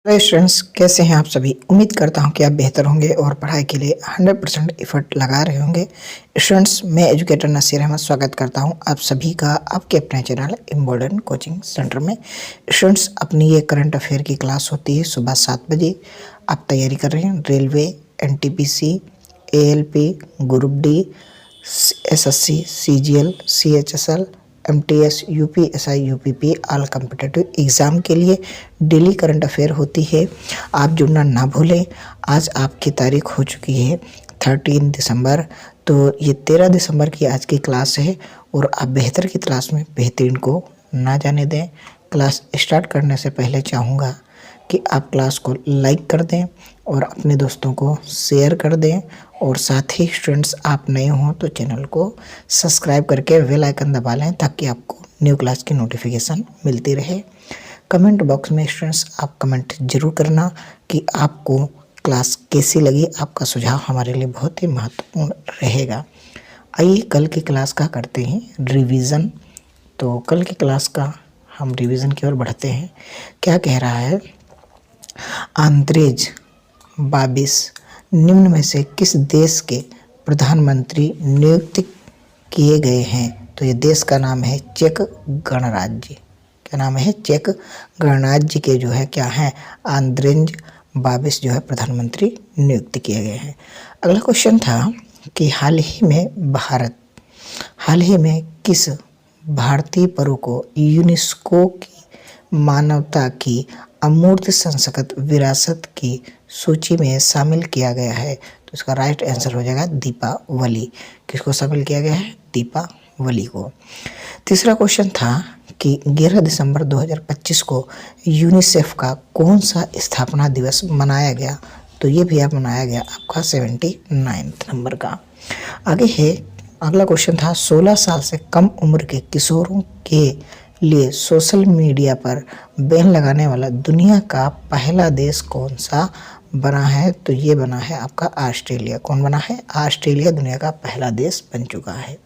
Hello students, कैसे हैं आप सभी। उम्मीद करता हूं कि आप बेहतर होंगे और पढ़ाई के लिए 100% एफर्ट लगा रहे होंगे। स्टूडेंट्स, मैं एजुकेटर नसीर अहमद स्वागत करता हूं आप सभी का आपके अपने चैनल इम्बॉर्डेंट कोचिंग सेंटर में। स्टूडेंट्स, अपनी ये करंट अफेयर की क्लास होती है सुबह 7 बजे। आप तैयारी कर रहे हैं railway, NTPC, ALP, group D, SSC, CGL, CHSL, MTS, UPSI, UPP all competitive exam के लिए डेली करंट अफेयर होती है। आप जुड़ना ना भूलें। आज आपकी तारीख हो चुकी है 13 दिसंबर, तो ये 13 दिसंबर की आज की क्लास है और आप बेहतर की क्लास में बेहतरीन को ना जाने दें। क्लास स्टार्ट करने से पहले चाहूँगा कि आप क्लास को लाइक कर दें और अपने दोस्तों को शेयर कर दें, और साथ ही स्टूडेंट्स आप नए हों तो चैनल को सब्सक्राइब करके बेल आइकन दबा लें ताकि आपको न्यू क्लास की नोटिफिकेशन मिलती रहे। कमेंट बॉक्स में स्टूडेंट्स आप कमेंट जरूर करना कि आपको क्लास कैसी लगी। आपका सुझाव हमारे लिए बहुत ही महत्वपूर्ण रहेगा। आइए कल की क्लास का करते हैं रिवीजन। तो कल की क्लास का हम रिवीजन की ओर बढ़ते हैं। क्या कह रहा है, आंद्रेज बाबिस निम्न में से किस देश के प्रधानमंत्री नियुक्त किए गए हैं। तो ये देश का नाम है चेक गणराज्य। क्या नाम है? चेक गणराज्य के जो है क्या है, आंद्रेज बाबिस जो है प्रधानमंत्री नियुक्त किए गए हैं। अगला क्वेश्चन था कि हाल ही में किस भारतीय पर्व को यूनेस्को की मानवता की अमूर्त संस्कृत विरासत की सूची में शामिल किया गया है। तो इसका राइट आंसर हो जाएगा दीपावली। किसको शामिल किया गया है? दीपावली को। तीसरा क्वेश्चन था कि 11 दिसंबर 2025 को यूनिसेफ का कौन सा स्थापना दिवस मनाया गया। तो ये भी मनाया गया आपका 79 नंबर का। आगे है अगला क्वेश्चन था 16 साल से कम उम्र के किशोरों के लिए सोशल मीडिया पर बैन लगाने वाला दुनिया का पहला देश कौन सा बना है। तो ये बना है आपका ऑस्ट्रेलिया। कौन बना है? ऑस्ट्रेलिया दुनिया का पहला देश बन चुका है।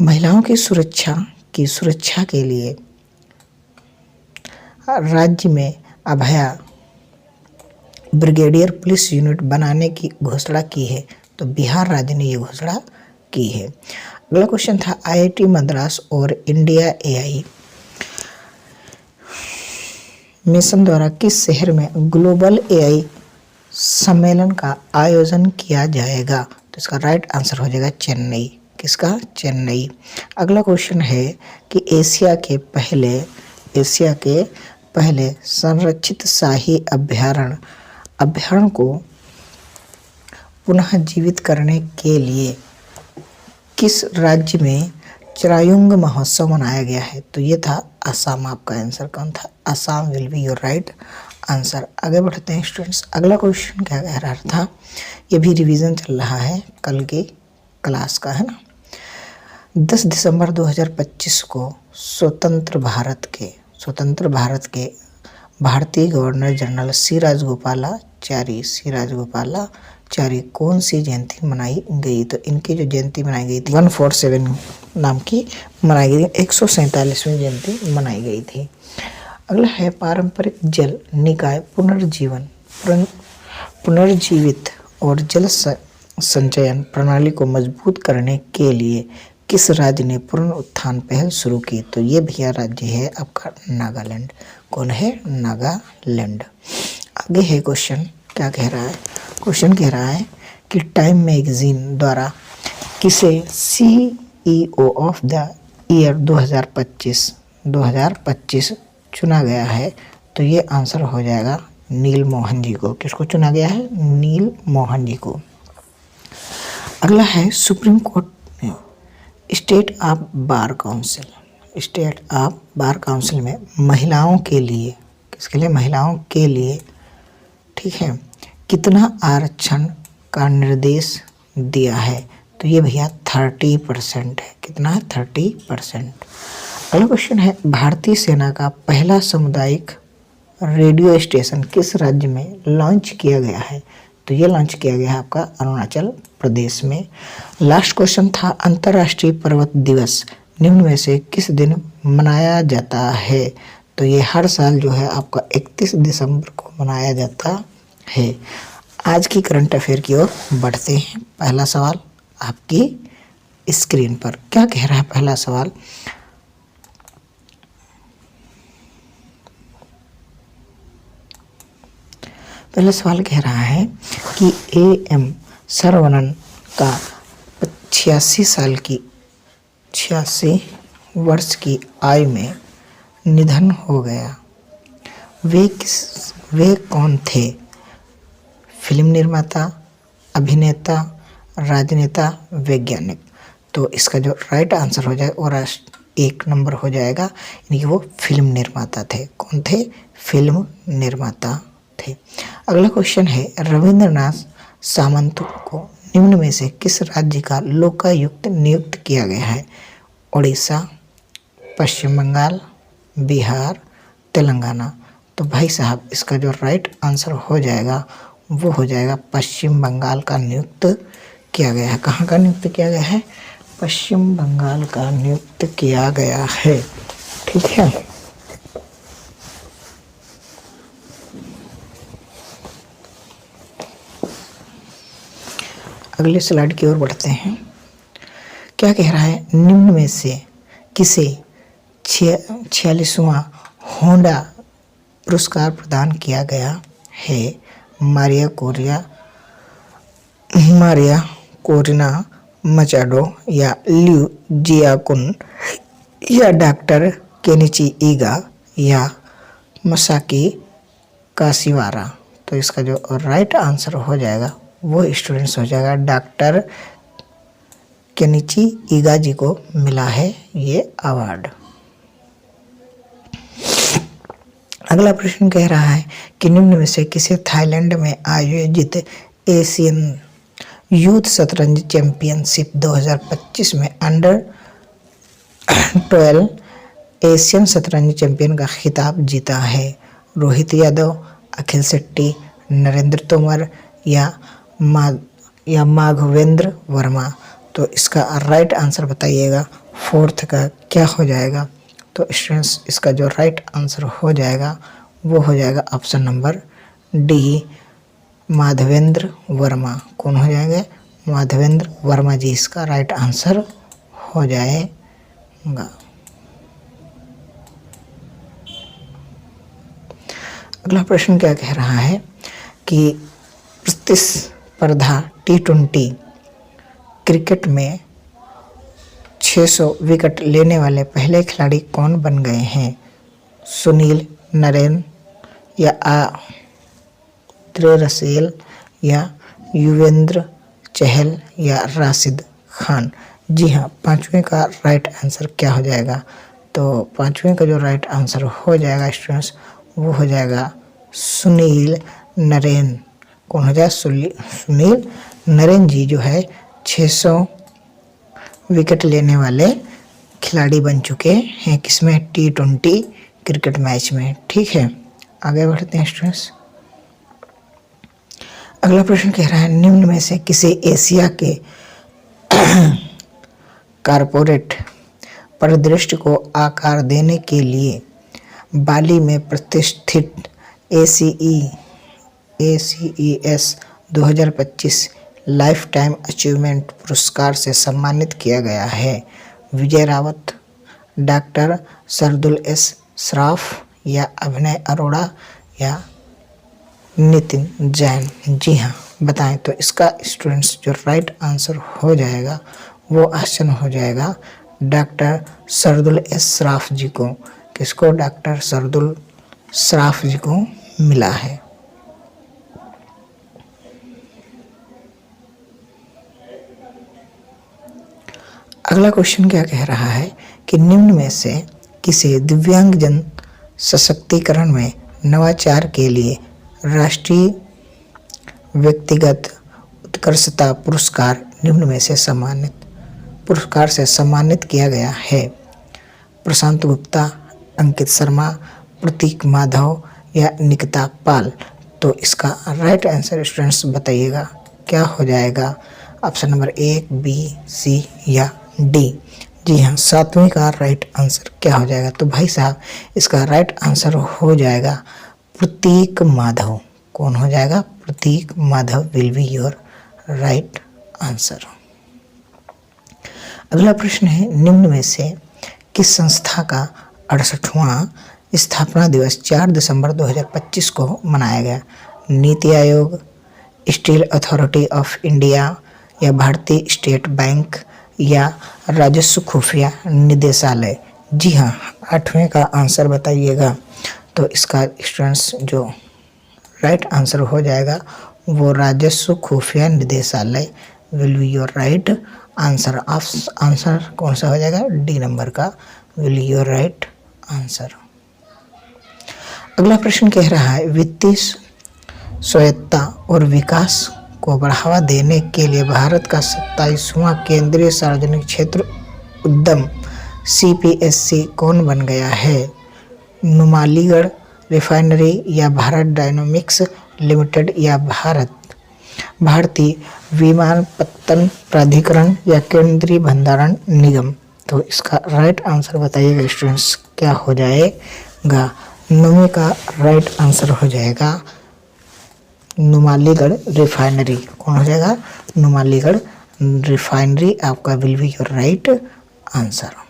महिलाओं की सुरक्षा के लिए राज्य में अभया ब्रिगेडियर पुलिस यूनिट बनाने की घोषणा की है। तो बिहार राज्य ने ये घोषणा की है। अगला क्वेश्चन था IIT मद्रास और इंडिया AI मिशन द्वारा किस शहर में ग्लोबल AI सम्मेलन का आयोजन किया जाएगा। तो इसका राइट आंसर हो जाएगा चेन्नई। किसका? चेन्नई। अगला क्वेश्चन है कि एशिया के पहले संरक्षित शाही अभयारण्य को पुनः जीवित करने के लिए किस राज्य में चिरायुंग महोत्सव मनाया गया है। तो ये था असम। आपका आंसर कौन था? Assam will be your right answer. आगे बढ़ते हैं स्टूडेंट्स। अगला क्वेश्चन क्या कह रहा था, ये भी रिवीजन चल रहा है कल की क्लास का, है ना। 10 दिसंबर 2025 को स्वतंत्र भारत के भारतीय गवर्नर जनरल सी राजगोपालाचारी कौन सी जयंती मनाई गई। तो इनकी जो जयंती मनाई गई थी 147 नाम की मनाई गई, 147वीं जयंती मनाई गई थी। अगला है पारंपरिक जल निकाय पुनर्जीवित और जल संचयन प्रणाली को मजबूत करने के लिए किस राज्य ने पुनरुत्थान पहल शुरू की। तो ये भैया राज्य है आपका नागालैंड। कौन है? नागालैंड। आगे है क्वेश्चन क्या कह रहा है, क्वेश्चन कह रहा है कि टाइम मैगजीन द्वारा किसे CEO ऑफ द ईयर 2025 चुना गया है। तो ये आंसर हो जाएगा नील मोहन जी को। किसको चुना गया है? नील मोहन जी को। अगला है सुप्रीम कोर्ट ने स्टेट ऑफ बार काउंसिल में महिलाओं के लिए, किसके लिए? महिलाओं के लिए, ठीक है, कितना आरक्षण का निर्देश दिया है। तो ये भैया 30% है। कितना है? 30%। अगला क्वेश्चन है भारतीय सेना का पहला सामुदायिक रेडियो स्टेशन किस राज्य में लॉन्च किया गया है। तो ये लॉन्च किया गया है आपका अरुणाचल प्रदेश में। लास्ट क्वेश्चन था अंतर्राष्ट्रीय पर्वत दिवस निम्न में से किस दिन मनाया जाता है। तो ये हर साल जो है आपका 31 दिसंबर को मनाया जाता है। आज की करंट अफेयर की ओर बढ़ते हैं। पहला सवाल आपकी स्क्रीन पर क्या कह रहा है। पहला सवाल, कह रहा है कि A.M. सरवणन का 86 वर्ष की आयु में निधन हो गया। वे कौन थे? फिल्म निर्माता, अभिनेता, राजनेता, वैज्ञानिक। तो इसका जो राइट आंसर हो जाए और 1 नंबर हो जाएगा, यानी कि वो फिल्म निर्माता थे। कौन थे? फिल्म निर्माता थे। अगला क्वेश्चन है, रविंद्रनाथ सामंत को निम्न में से किस राज्य का लोकायुक्त नियुक्त किया गया है? उड़ीसा, पश्चिम बंगाल, बिहार, तेलंगाना। तो भाई साहब इसका जो राइट आंसर हो जाएगा वो हो जाएगा पश्चिम बंगाल का नियुक्त किया गया है। कहाँ का नियुक्त किया गया है? पश्चिम बंगाल का नियुक्त किया गया है। ठीक है। अगले स्लाइड की ओर बढ़ते हैं। क्या कह रहा है? निम्न में से किसे 46वां होंडा पुरस्कार प्रदान किया गया है? मारिया कोरिना मचाडो या लियू जियाकुन या डॉक्टर केनिची ईगा या मसाकी काशिवारा। तो इसका जो राइट आंसर हो जाएगा वो स्टूडेंट्स हो जाएगा डॉक्टर केनिची ईगा जी को मिला है ये अवार्ड। अगला प्रश्न कह रहा है कि निम्न में से किसे थाईलैंड में आयोजित एशियन यूथ शतरंज चैंपियनशिप 2025 में अंडर 12 एशियन शतरंज चैंपियन का खिताब जीता है? रोहित यादव, अखिल शेट्टी, नरेंद्र तोमर या माघवेंद्र वर्मा। तो इसका राइट आंसर बताइएगा। 4th का क्या हो जाएगा? तो स्टूडेंट्स इसका जो राइट आंसर हो जाएगा वो हो जाएगा option number D, Madhavendra Verma. कौन हो जाएंगे? माधवेंद्र वर्मा जी इसका राइट आंसर हो जाएगा। अगला प्रश्न क्या कह रहा है कि प्रतिस्पर्धा T20 क्रिकेट में 600 विकेट लेने वाले पहले खिलाड़ी कौन बन गए हैं? सुनील नरेन या आंद्रे रसेल या युजवेंद्र चहल या राशिद खान। जी हाँ, 5वें का राइट आंसर क्या हो जाएगा? तो 5वें का जो राइट आंसर हो जाएगा स्टूडेंट्स वो हो जाएगा सुनील नरेन। कौन हो जाए? सुनील नरेन जी जो है 600 विकेट लेने वाले खिलाड़ी बन चुके हैं। किसमें? T20 क्रिकेट मैच में। ठीक है, आगे बढ़ते हैं स्टूडेंट्स। अगला प्रश्न कह रहा है निम्न में से किसे एशिया के कारपोरेट परिदृश्य को आकार देने के लिए बाली में प्रतिष्ठित ACES 2025 लाइफ टाइम अचीवमेंट पुरस्कार से सम्मानित किया गया है? विजय रावत, डॉक्टर सरदुल एस श्राफ या अभिनय अरोड़ा या नितिन जैन। जी हाँ, बताएं। तो इसका स्टूडेंट्स जो राइट आंसर हो जाएगा वो ऑप्शन हो जाएगा डॉक्टर सरदुल एस श्राफ जी को। किसको? डॉक्टर सरदुल श्राफ जी को मिला है। अगला क्वेश्चन क्या कह रहा है कि निम्न में से किसे दिव्यांगजन सशक्तिकरण में नवाचार के लिए राष्ट्रीय व्यक्तिगत उत्कृष्टता पुरस्कार निम्न में से सम्मानित किया गया है? प्रशांत गुप्ता, अंकित शर्मा, प्रतीक माधव या निकिता पाल। तो इसका राइट आंसर स्टूडेंट्स बताइएगा क्या हो जाएगा? ऑप्शन नंबर 1, B, C या D। जी हाँ, सातवें का राइट आंसर क्या हो जाएगा? तो भाई साहब इसका राइट आंसर हो जाएगा प्रतीक माधव। कौन हो जाएगा? Prateek Madhav will be your right answer. अगला प्रश्न है, निम्न में से किस संस्था का 68वां स्थापना दिवस 4 दिसंबर 2025 को मनाया गया? NITI Aayog, steel authority of India, या भारतीय स्टेट बैंक, या राजस्व खुफिया निदेशालय? जी हाँ, 8वें का आंसर बताइएगा। तो इसका स्टूडेंट्स जो राइट आंसर हो जाएगा वो राजस्व खुफिया निदेशालय will be your right answer. Answer कौन सा हो जाएगा? डी नंबर का will be your right answer. अगला प्रश्न कह रहा है, वित्तीय स्वायत्तता और विकास को बढ़ावा देने के लिए भारत का 27वां केंद्रीय सार्वजनिक क्षेत्र उद्यम CPSC कौन बन गया है? नुमालीगढ़ रिफाइनरी, या भारत डायनामिक्स लिमिटेड, या भारतीय विमानपत्तन प्राधिकरण, या केंद्रीय भंडारण निगम? तो इसका राइट आंसर बताइएगा स्टूडेंट्स, क्या हो जाएगा? 9वें का राइट आंसर हो जाएगा नुमालीगढ़ रिफाइनरी। कौन हो जाएगा? नुमालीगढ़ रिफाइनरी आपका will be your right answer.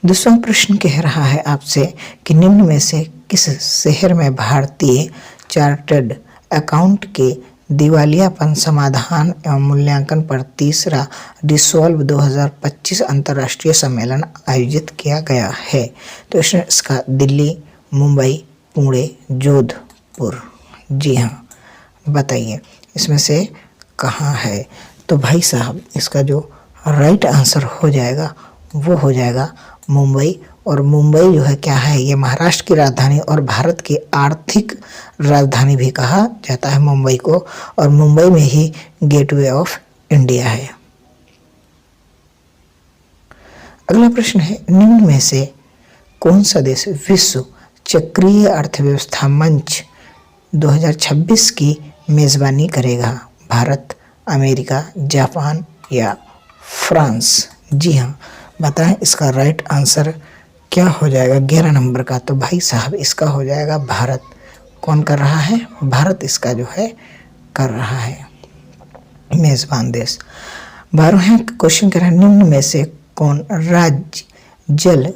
दूसरा प्रश्न कह रहा है आपसे कि निम्न में से किस शहर में भारतीय चार्टर्ड अकाउंट के दिवालियापन समाधान एवं मूल्यांकन पर तीसरा रिसॉल्व 2025 अंतर्राष्ट्रीय सम्मेलन आयोजित किया गया है? तो इसका दिल्ली, मुंबई, पुणे, जोधपुर? जी हाँ, बताइए इसमें से कहाँ है? तो भाई साहब इसका जो राइट आंसर हो जाएगा वो हो जाएगा मुंबई। और मुंबई जो है क्या है? ये महाराष्ट्र की राजधानी और भारत की आर्थिक राजधानी भी कहा जाता है मुंबई को, और मुंबई में ही गेटवे ऑफ इंडिया है। अगला प्रश्न है, निम्न में से कौन सा देश विश्व चक्रीय अर्थव्यवस्था मंच 2026 की मेजबानी करेगा? भारत, अमेरिका, जापान, या फ्रांस? जी हाँ, बताएं इसका राइट आंसर क्या हो जाएगा 11 नंबर का? तो भाई साहब इसका हो जाएगा भारत। कौन कर रहा है? भारत इसका जो है कर रहा है, मेजबान देश। 12वां क्वेश्चन कह रहा है, निम्न में से कौन राज्य जल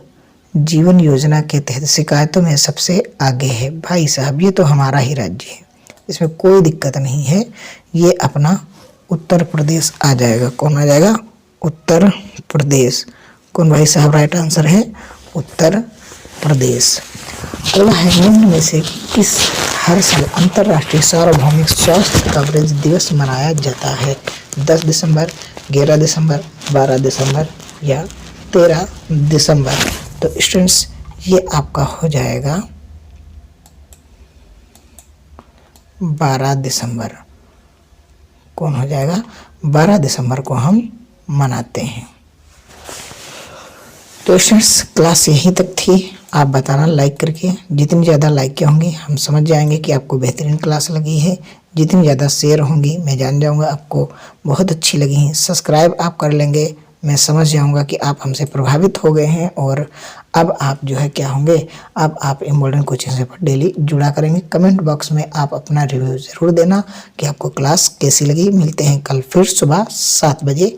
जीवन योजना के तहत शिकायतों में सबसे आगे है? भाई साहब ये तो हमारा ही राज्य है, इसमें कोई दिक्कत नहीं है, ये अपना उत्तर प्रदेश आ जाएगा। कौन आ जाएगा? उत्तर प्रदेश। कौन भाई साहब राइट आंसर है? उत्तर प्रदेश। अगला है, निम्न में से किस हर साल अंतर्राष्ट्रीय सार्वभौमिक स्वास्थ्य कवरेज दिवस मनाया जाता है? 10 दिसंबर, 11 दिसंबर, 12 दिसंबर, या 13 दिसंबर? तो स्टूडेंट्स ये आपका हो जाएगा 12 दिसंबर। कौन हो जाएगा? 12 दिसंबर को हम मनाते हैं। तो स्टूडेंट्स क्लास यहीं तक थी। आप बताना लाइक करके, जितनी ज़्यादा लाइक के होंगे हम समझ जाएंगे कि आपको बेहतरीन क्लास लगी है। जितनी ज़्यादा शेयर होंगी मैं जान जाऊंगा आपको बहुत अच्छी लगी हैं। सब्सक्राइब आप कर लेंगे, मैं समझ जाऊंगा कि आप हमसे प्रभावित हो गए हैं, और अब आप जो है क्या होंगे, अब आप इम्पोर्टेंट कोचिंग से डेली जुड़ा करेंगे। कमेंट बॉक्स में आप अपना रिव्यू ज़रूर देना कि आपको क्लास कैसी लगी। मिलते हैं कल फिर सुबह 7 बजे।